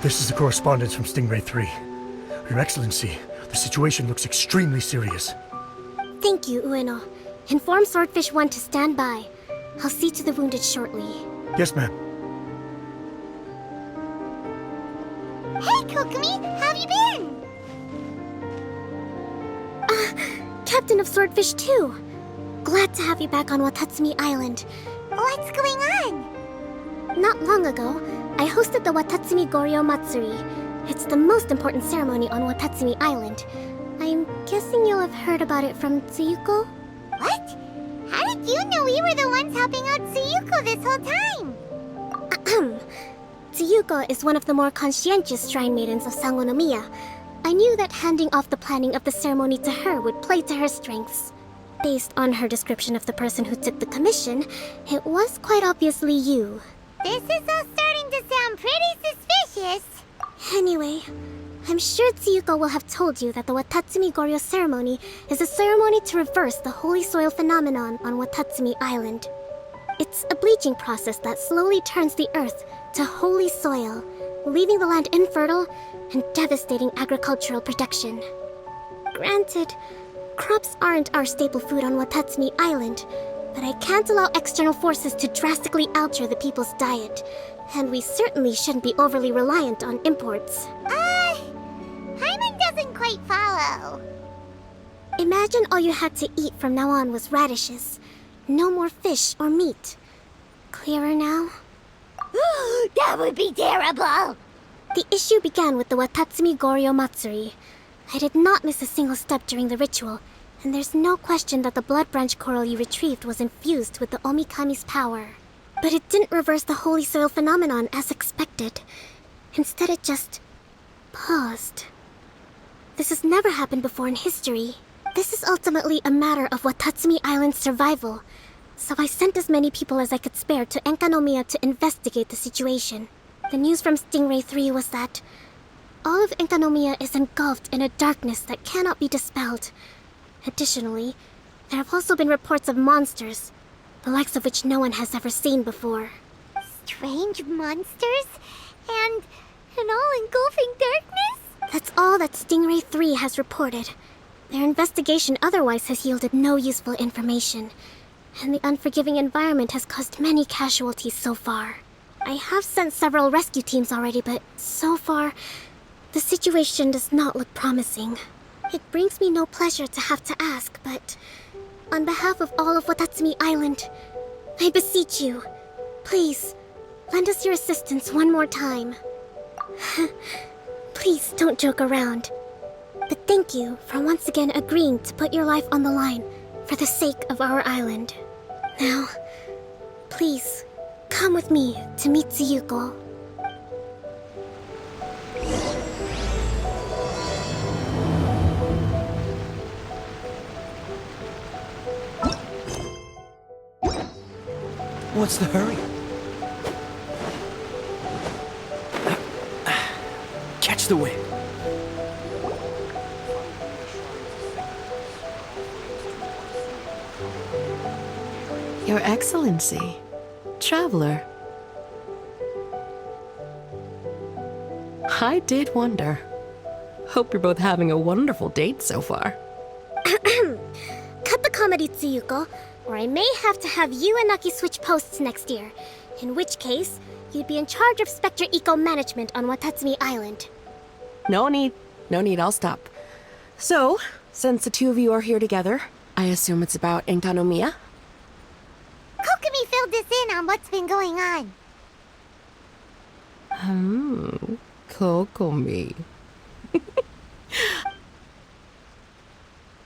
This is the correspondence from Stingray 3. Your Excellency, the situation looks extremely serious. Thank you, Ueno. Inform Swordfish 1 to stand by. I'll see to the wounded shortly. Yes, ma'am. Hey, Kokomi! How have you been? Captain of Swordfish 2. Glad to have you back on Watatsumi Island. What's going on? Not long ago, I hosted the Watatsumi Goryo Matsuri. It's the most important ceremony on Watatsumi Island. I'm guessing you'll have heard about it from Tsuyuko? What? How did you know we were the ones helping out Tsuyuko this whole time? Tsuyuko is one of the more conscientious shrine maidens of Sangonomiya. I knew that handing off the planning of the ceremony to her would play to her strengths. Based on her description of the person who took the commission, it was quite obviously you. This is all starting to sound pretty suspicious. Anyway, I'm sure Tsuyuko will have told you that the Watatsumi Goryo ceremony is a ceremony to reverse the holy soil phenomenon on Watatsumi Island. It's a bleaching process that slowly turns the earth to holy soil, leaving the land infertile and devastating agricultural production. Granted, crops aren't our staple food on Watatsumi Island, but I can't allow external forces to drastically alter the people's diet, and we certainly shouldn't be overly reliant on imports. Paimon doesn't quite follow. Imagine all you had to eat from now on was radishes. No more fish or meat. Clearer now? That would be terrible! The issue began with the Watatsumi Goryo Matsuri. I did not miss a single step during the ritual, and there's no question that the blood branch coral you retrieved was infused with the Omikami's power. But it didn't reverse the holy soil phenomenon as expected. Instead, it just paused. This has never happened before in history. This is ultimately a matter of Watatsumi Island's survival, so I sent as many people as I could spare to Enkanomiya to investigate the situation. The news from Stingray 3 was that all of Enkanomiya is engulfed in a darkness that cannot be dispelled. Additionally, there have also been reports of monsters, the likes of which no one has ever seen before. Strange monsters? And an all-engulfing darkness? That's all that Stingray 3 has reported. Their investigation otherwise has yielded no useful information, and the unforgiving environment has caused many casualties so far. I have sent several rescue teams already, but so far, the situation does not look promising. It brings me no pleasure to have to ask, but on behalf of all of Watatsumi Island, I beseech you, please, lend us your assistance one more time. Please don't joke around. But thank you for once again agreeing to put your life on the line for the sake of our island. Now, please, come with me to meet Tsuyuko. What's the hurry? Catch the wind. Your Excellency, Traveler. I did wonder. Hope you're both having a wonderful date so far. Cut the comedy, Tsuyuko, or I may have to have you and Naki switch posts next year. In which case, you'd be in charge of Spectre Eco Management on Watatsumi Island. No need, I'll stop. So, since the two of you are here together, I assume it's about Enkanomiya? Kokomi filled us in on what's been going on. Kokomi.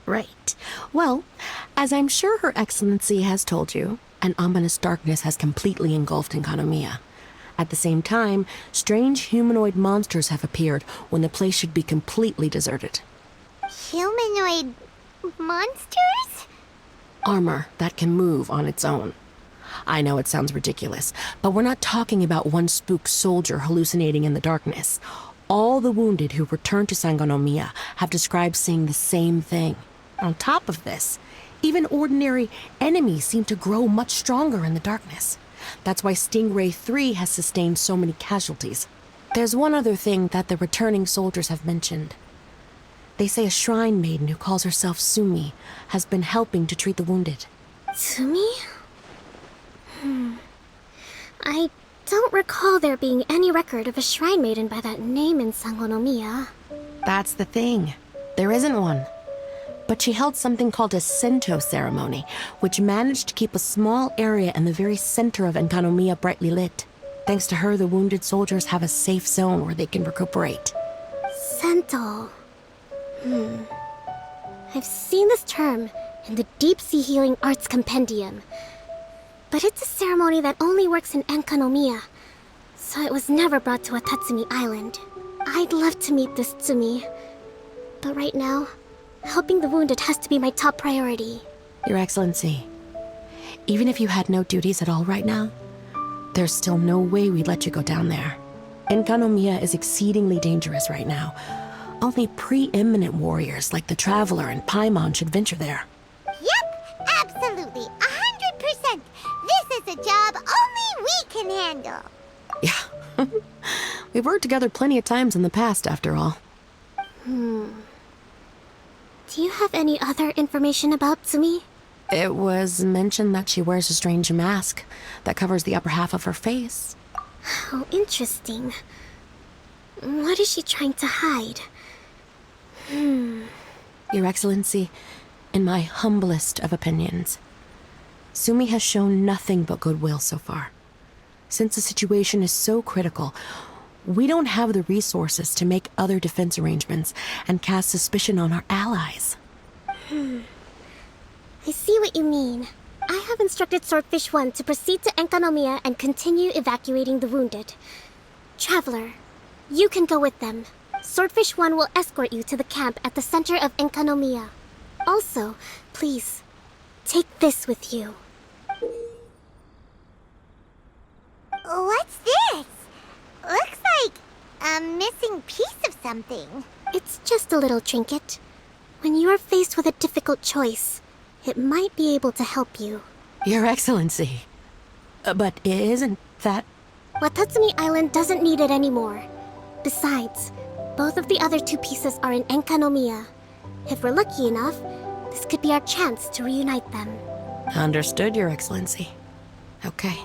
Right. Well, as I'm sure Her Excellency has told you, an ominous darkness has completely engulfed Enkanomiya. At the same time, strange humanoid monsters have appeared when the place should be completely deserted. Humanoid monsters? Armor that can move on its own. I know it sounds ridiculous, but we're not talking about one spook soldier hallucinating in the darkness. All the wounded who returned to Sangonomiya have described seeing the same thing. On top of this, even ordinary enemies seem to grow much stronger in the darkness. That's why Stingray 3 has sustained so many casualties. There's one other thing that the returning soldiers have mentioned. They say a shrine maiden who calls herself Sumi has been helping to treat the wounded. Tsumi? I don't recall there being any record of a shrine maiden by that name in Sangonomiya. That's the thing. There isn't one. But she held something called a Sento ceremony, which managed to keep a small area in the very center of Enkanomiya brightly lit. Thanks to her, the wounded soldiers have a safe zone where they can recuperate. Sento. I've seen this term in the Deep Sea Healing Arts Compendium. But it's a ceremony that only works in Enkanomiya, so it was never brought to Watatsumi Island. I'd love to meet this Tsumi, but right now, helping the wounded has to be my top priority. Your Excellency, even if you had no duties at all right now, there's still no way we'd let you go down there. Enkanomiya is exceedingly dangerous right now. Only preeminent warriors like the Traveler and Paimon should venture there. Yep, absolutely, 100%. This is a job only we can handle. Yeah. We've worked together plenty of times in the past, after all. Do you have any other information about Tsumi? It was mentioned that she wears a strange mask that covers the upper half of her face. How interesting. What is she trying to hide? Your Excellency, in my humblest of opinions, Sumi has shown nothing but goodwill so far. Since the situation is so critical, we don't have the resources to make other defense arrangements and cast suspicion on our allies. I see what you mean. I have instructed Swordfish 1 to proceed to Enkanomiya and continue evacuating the wounded. Traveler, you can go with them. Swordfish 1 will escort you to the camp at the center of Enkanomiya. Also, please, take this with you. What's this? Looks like a missing piece of something. It's just a little trinket. When you are faced with a difficult choice, it might be able to help you. Your Excellency. But isn't that... Watatsumi Island doesn't need it anymore. Besides, both of the other two pieces are in Enkanomiya. If we're lucky enough, this could be our chance to reunite them. Understood, Your Excellency. Okay.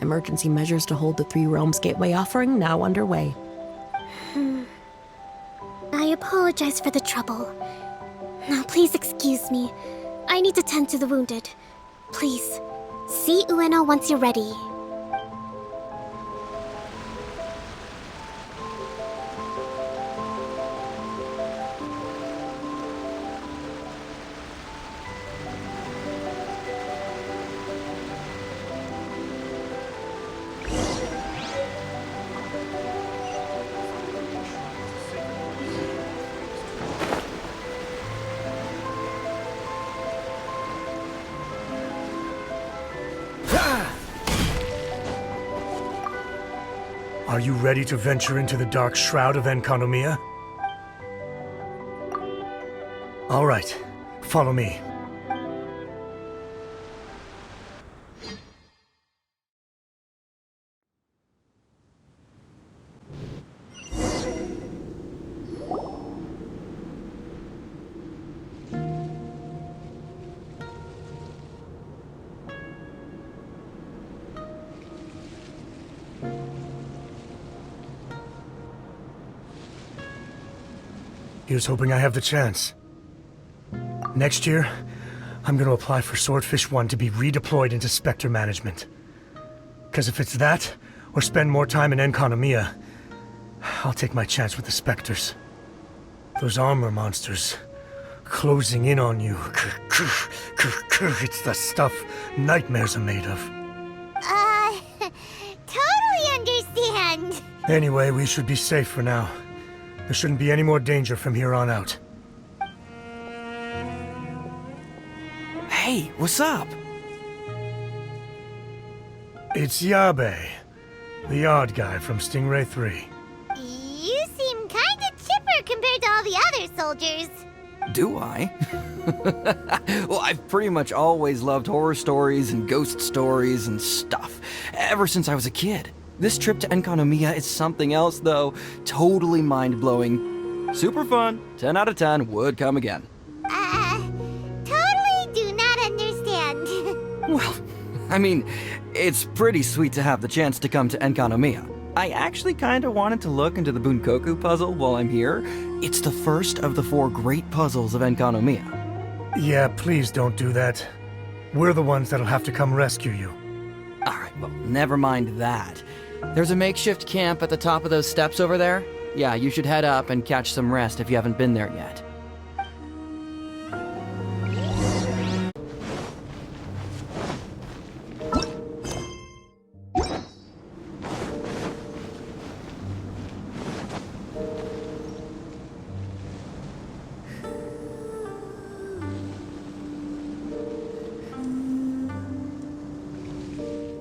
Emergency measures to hold the Three Realms Gateway offering now underway. I apologize for the trouble. Now please excuse me. I need to tend to the wounded. Please, see Ueno once you're ready. Are you ready to venture into the dark shroud of Enkanomiya? All right, follow me. Here's hoping I have the chance. Next year, I'm gonna apply for Swordfish 1 to be redeployed into Spectre management. Cause if it's that, or spend more time in Enkanomiya, I'll take my chance with the Spectres. Those armor monsters, closing in on you. It's the stuff nightmares are made of. Totally understand. Anyway, we should be safe for now. There shouldn't be any more danger from here on out. Hey, what's up? It's Yabe, the odd guy from Stingray 3. You seem kinda chipper compared to all the other soldiers. Do I? Well, I've pretty much always loved horror stories and ghost stories and stuff, ever since I was a kid. This trip to Enkanomiya is something else, though. Totally mind-blowing. Super fun. 10 out of 10 would come again. Totally do not understand. Well, I mean, it's pretty sweet to have the chance to come to Enkanomiya. I actually kinda wanted to look into the Bunkoku puzzle while I'm here. It's the first of the 4 great puzzles of Enkanomiya. Yeah, please don't do that. We're the ones that'll have to come rescue you. Alright, well, never mind that. There's a makeshift camp at the top of those steps over there. Yeah, you should head up and catch some rest if you haven't been there yet.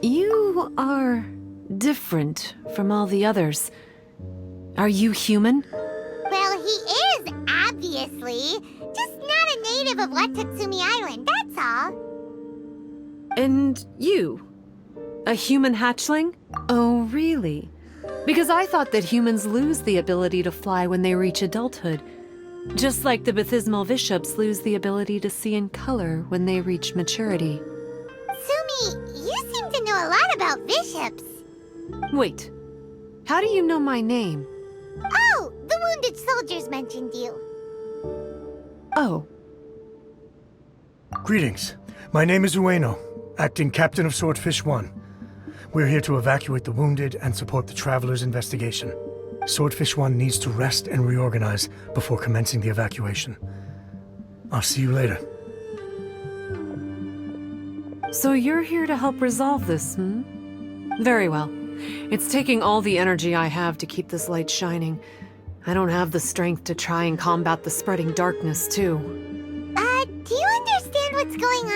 You are different from all the others. Are you human? Well, he is, obviously. Just not a native of Watatsumi Island, that's all. And you? A human hatchling? Oh, really? Because I thought that humans lose the ability to fly when they reach adulthood. Just like the Bathysmal Bishops lose the ability to see in color when they reach maturity. Sumi, you seem to know a lot about bishops. Wait, how do you know my name? Oh, the wounded soldiers mentioned you. Oh, Greetings. My name is Ueno, acting captain of Swordfish 1. We're here to evacuate the wounded and support the traveler's investigation. Swordfish 1 needs to rest and reorganize before commencing the evacuation. I'll see you later. so you're here to help resolve this, hmm? Very well. It's taking all the energy I have to keep this light shining. I don't have the strength to try and combat the spreading darkness, too. Do you understand what's going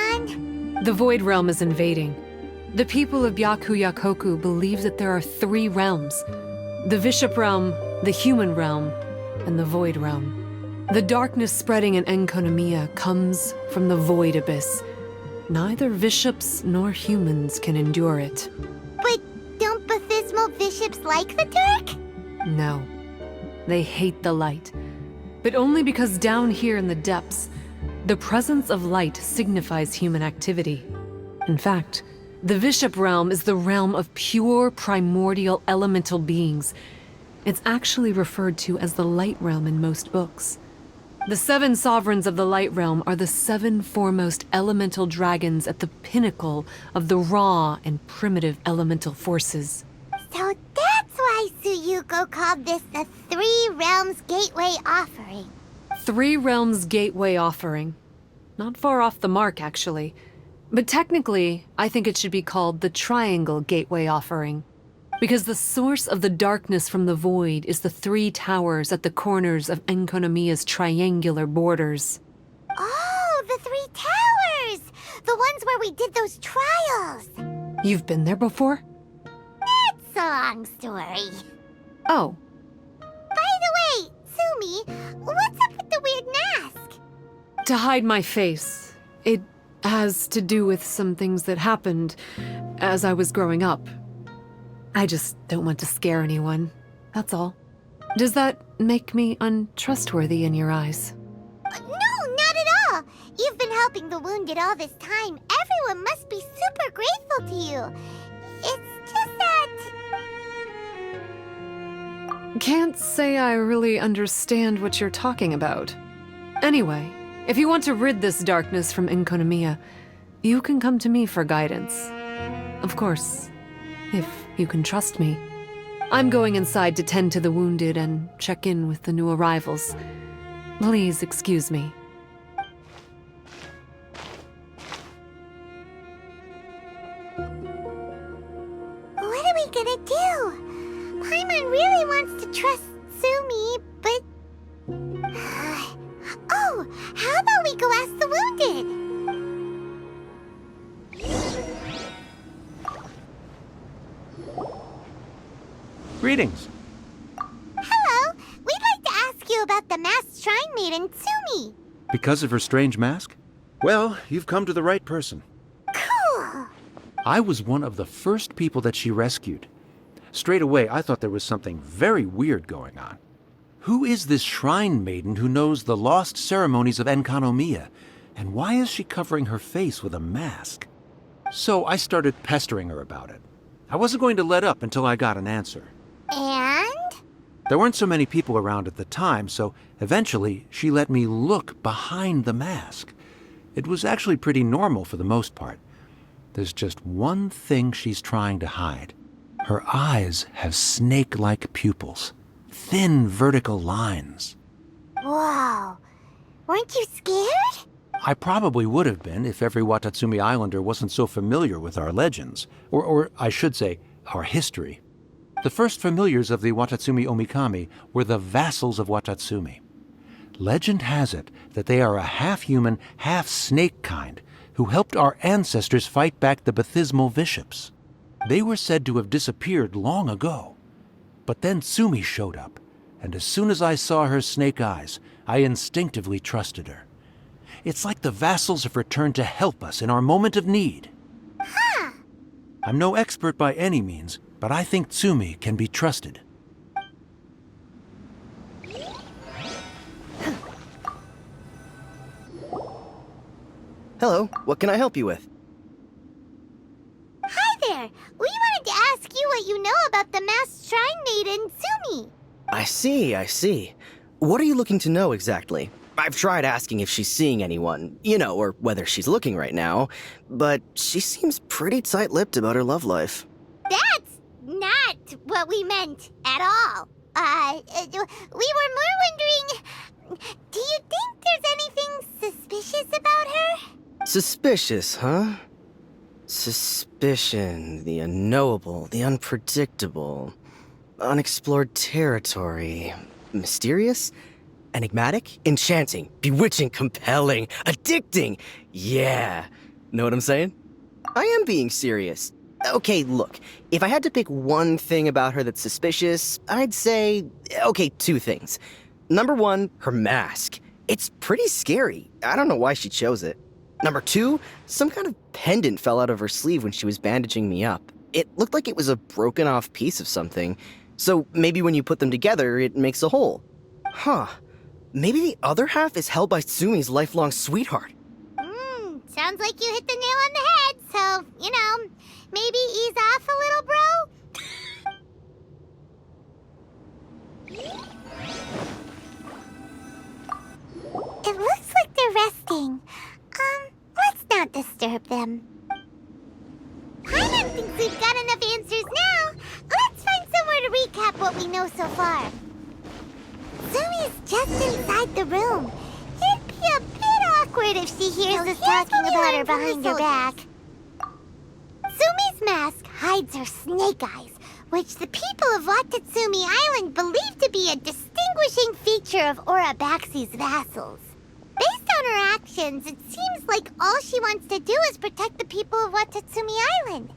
on? The Void Realm is invading. The people of Byakuyakoku believe that there are 3 realms. The Bishop Realm, the Human Realm, and the Void Realm. The darkness spreading in Enkanomiya comes from the Void Abyss. Neither bishops nor humans can endure it. But don't Bathysmal bishops like the dark? No. They hate the light. But only because down here in the depths, the presence of light signifies human activity. In fact, the Bishop Realm is the realm of pure primordial elemental beings. It's actually referred to as the Light Realm in most books. The 7 sovereigns of the Light Realm are the 7 foremost elemental dragons at the pinnacle of the raw and primitive elemental forces. So that's why Suyuko called this the 3 Realms Gateway Offering. 3 Realms Gateway Offering. Not far off the mark, actually. But technically, I think it should be called the Triangle Gateway Offering. Because the source of the darkness from the void is the 3 towers at the corners of Enkanomiya's triangular borders. Oh, the 3 towers! The ones where we did those trials! You've been there before? It's a long story. Oh, By the way, Sumi, what's up with the weird mask? to hide my face. It has to do with some things that happened as I was growing up. I just don't want to scare anyone, that's all. Does that make me untrustworthy in your eyes? No, not at all. You've been helping the wounded all this time. Everyone must be super grateful to you. It's just that... Can't say I really understand what you're talking about. Anyway, if you want to rid this darkness from Enkanomiya, you can come to me for guidance. Of course, if you can trust me. I'm going inside to tend to the wounded and check in with the new arrivals. Please excuse me. What are we gonna do? Paimon really wants to trust Sumi, but... Oh, how about we go ask the wounded? Greetings. Hello, we'd like to ask you about the masked shrine maiden, Sumi. Because of her strange mask? Well, you've come to the right person. Cool. I was one of the first people that she rescued. Straight away, I thought there was something very weird going on. Who is this shrine maiden who knows the lost ceremonies of Enkanomiya? And why is she covering her face with a mask? So I started pestering her about it. I wasn't going to let up until I got an answer. And? There weren't so many people around at the time, so eventually she let me look behind the mask. It was actually pretty normal for the most part. There's just one thing she's trying to hide. Her eyes have snake-like pupils, thin vertical lines. Whoa. Weren't you scared? I probably would have been if every Watatsumi Islander wasn't so familiar with our legends, or I should say, our history. The first familiars of the Watatsumi Omikami were the vassals of Watatsumi. Legend has it that they are a half-human, half-snake kind who helped our ancestors fight back the Bathismal Bishops. They were said to have disappeared long ago. But then Tsumi showed up, and as soon as I saw her snake eyes, I instinctively trusted her. It's like the vassals have returned to help us in our moment of need. Huh. I'm no expert by any means, but I think Tsumi can be trusted. Hello, what can I help you with? Hi there. We wanted to ask you what you know about the masked shrine maiden, Tsumi. I see. What are you looking to know exactly? I've tried asking if she's seeing anyone, or whether she's looking right now, but she seems pretty tight-lipped about her love life. That's not what we meant at all. We were more wondering, do you think there's anything suspicious about her? Suspicious, huh? Suspicion, the unknowable, the unpredictable, unexplored territory, mysterious? Enigmatic, enchanting, bewitching, compelling, addicting. Yeah. Know what I'm saying? I am being serious. Okay, look, if I had to pick one thing about her that's suspicious, I'd say, two things. Number one, her mask. It's pretty scary. I don't know why she chose it. Number two, some kind of pendant fell out of her sleeve when she was bandaging me up. It looked like it was a broken off piece of something. So maybe when you put them together, it makes a whole. Huh. Maybe the other half is held by Tsumi's lifelong sweetheart. Sounds like you hit the nail on the head, so, maybe ease off a little, bro? It looks like they're resting. Let's not disturb them. Paimon thinks we've got enough answers now. Let's find somewhere to recap what we know so far. Tsumi's just inside the room. It'd be a bit awkward if she hears us talking about her behind her back. Tsumi's mask hides her snake eyes, which the people of Watatsumi Island believe to be a distinguishing feature of Orabaxi's vassals. Based on her actions, it seems like all she wants to do is protect the people of Watatsumi Island.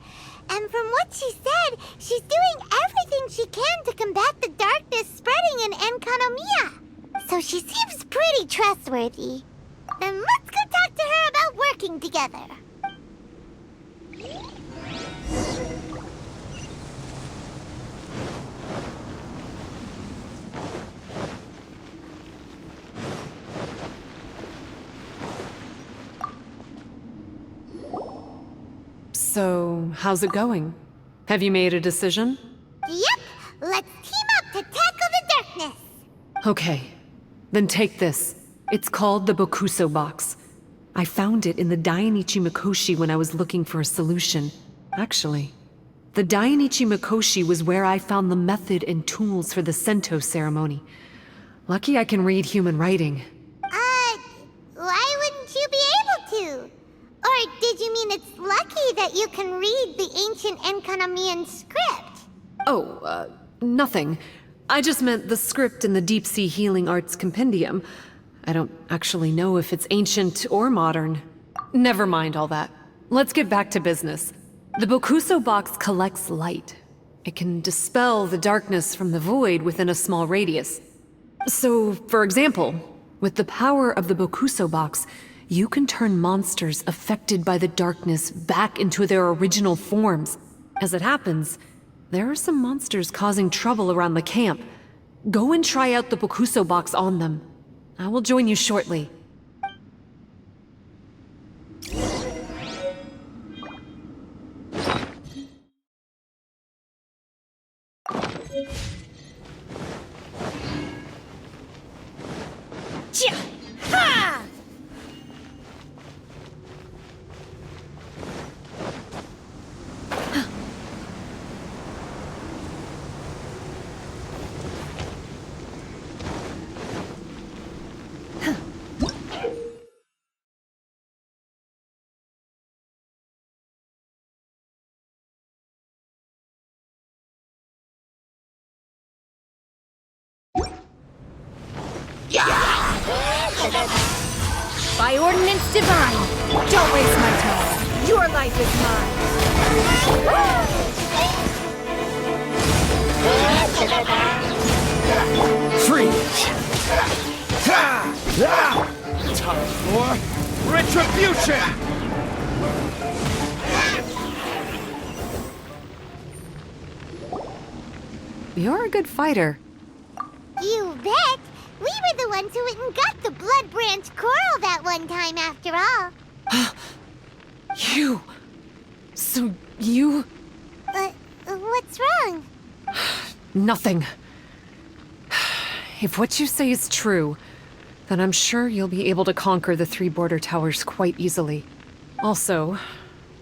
And from what she said, she's doing everything she can to combat the darkness spreading in Enkanomiya. So she seems pretty trustworthy. Then let's go talk to her about working together. So, how's it going? Have you made a decision? Yep, let's team up to tackle the darkness. Okay, then take this. It's called the Bokuso box. I found it in the Dainichi Mikoshi when I was looking for a solution. Actually, the Dainichi Mikoshi was where I found the method and tools for the Sento ceremony. Lucky I can read human writing. Why wouldn't you be able to? Or did you mean it's lucky that you can read the ancient Enkanamian script? Oh, nothing. I just meant the script in the Deep Sea Healing Arts Compendium. I don't actually know if it's ancient or modern. Never mind all that. Let's get back to business. The Bokuso box collects light. It can dispel the darkness from the void within a small radius. So, for example, with the power of the Bokuso box, you can turn monsters affected by the darkness back into their original forms. As it happens, There are some monsters causing trouble around the camp. Go and try out the Bokuso box on them. I will join you shortly. By ordinance divine, don't waste my time. Your life is mine. Freeze! Time for retribution! You're a good fighter. You bet! We were the ones who went and got the Blood Branch Coral that one time after all. You... So you... What's wrong? Nothing. If what you say is true, then I'm sure you'll be able to conquer the 3 border towers quite easily. Also,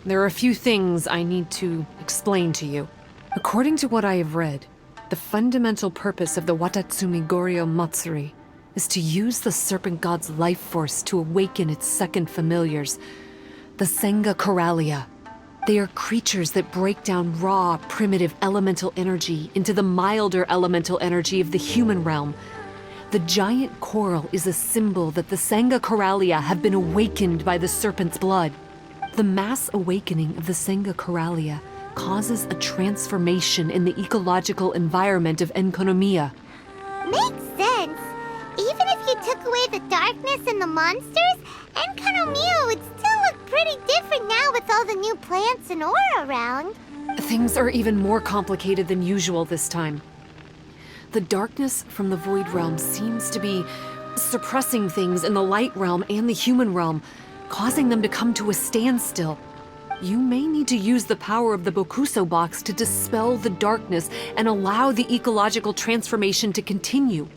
there are a few things I need to explain to you. According to what I have read, the fundamental purpose of the Watatsumi Goryo Matsuri is to use the Serpent God's life force to awaken its second familiars, the Senga Coralia. They are creatures that break down raw, primitive elemental energy into the milder elemental energy of the human realm. The giant coral is a symbol that the Senga Coralia have been awakened by the serpent's blood. The mass awakening of the Senga Coralia causes a transformation in the ecological environment of Enkonomiya. Makes sense. Even if you took away the darkness and the monsters, Enkonomiya would still look pretty different now with all the new plants and ore around. Things are even more complicated than usual this time. The darkness from the Void Realm seems to be suppressing things in the Light Realm and the human realm, causing them to come to a standstill. You may need to use the power of the Bokuso box to dispel the darkness and allow the ecological transformation to continue.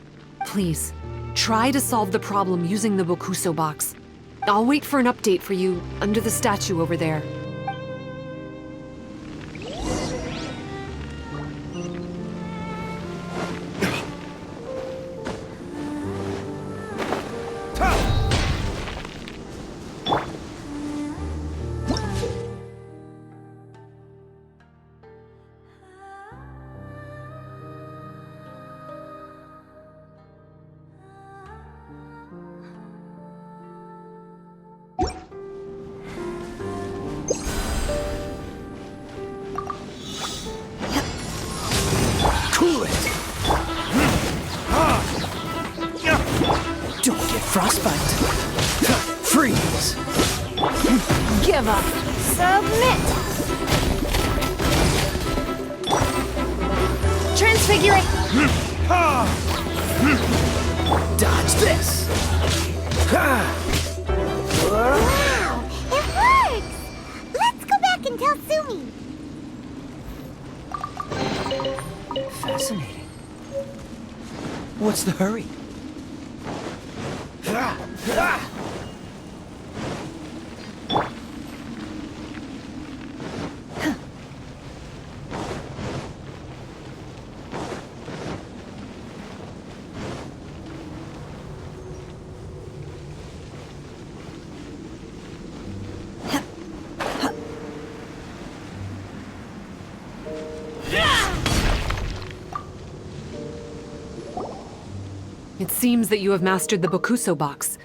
Please, try to solve the problem using the Bokuso box. I'll wait for an update for you under the statue over there. Cool it! Don't get frostbite! Freeze! Give up. Submit. Transfigurate. Dodge this! Wow, it works! Let's go back and tell Sumi. Fascinating. What's the hurry? It seems that you have mastered the Bokuso box.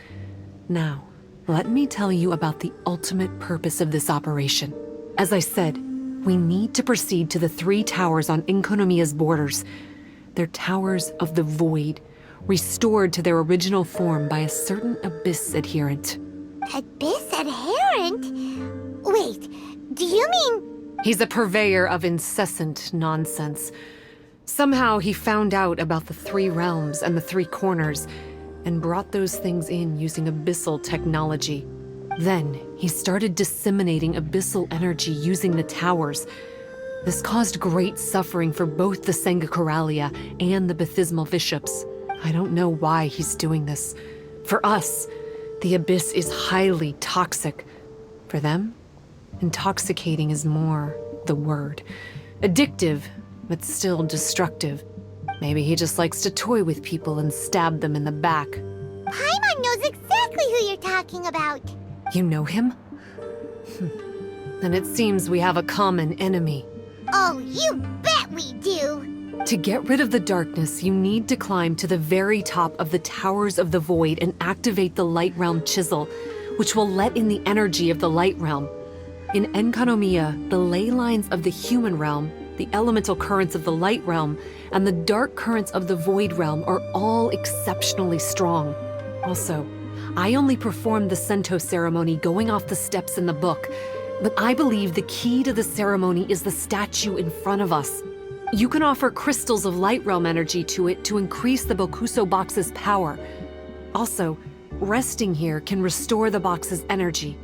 Now, let me tell you about the ultimate purpose of this operation. As I said, we need to proceed to the 3 towers on Enkonomiya's borders. They're towers of the void, restored to their original form by a certain Abyss adherent. Abyss adherent? Wait, do you mean He's a purveyor of incessant nonsense. Somehow he found out about the three realms and the three corners and brought those things in using abyssal technology. Then he started disseminating abyssal energy using the towers. This caused great suffering for both the Sangakaralia and the Bathismal Bishops. I don't know why he's doing this. For us, the abyss is highly toxic. For them, intoxicating is more the word. Addictive, but still destructive. Maybe he just likes to toy with people and stab them in the back. Paimon knows exactly who you're talking about. You know him? Then it seems we have a common enemy. Oh, you bet we do. To get rid of the darkness, you need to climb to the very top of the Towers of the Void and activate the Light Realm Chisel, which will let in the energy of the Light Realm. In Enkanomiya, the ley lines of the human realm, the elemental currents of the Light Realm, and the dark currents of the Void Realm are all exceptionally strong. Also, I only performed the Sento ceremony going off the steps in the book, but I believe the key to the ceremony is the statue in front of us. You can offer crystals of Light Realm energy to it to increase the Bokuso box's power. Also, resting here can restore the box's energy.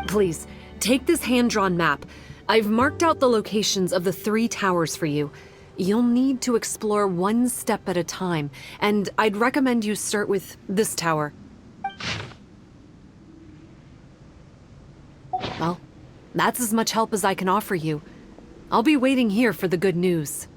Please, take this hand-drawn map. I've marked out the locations of the three towers for you. You'll need to explore one step at a time, and I'd recommend you start with this tower. Well, that's as much help as I can offer you. I'll be waiting here for the good news.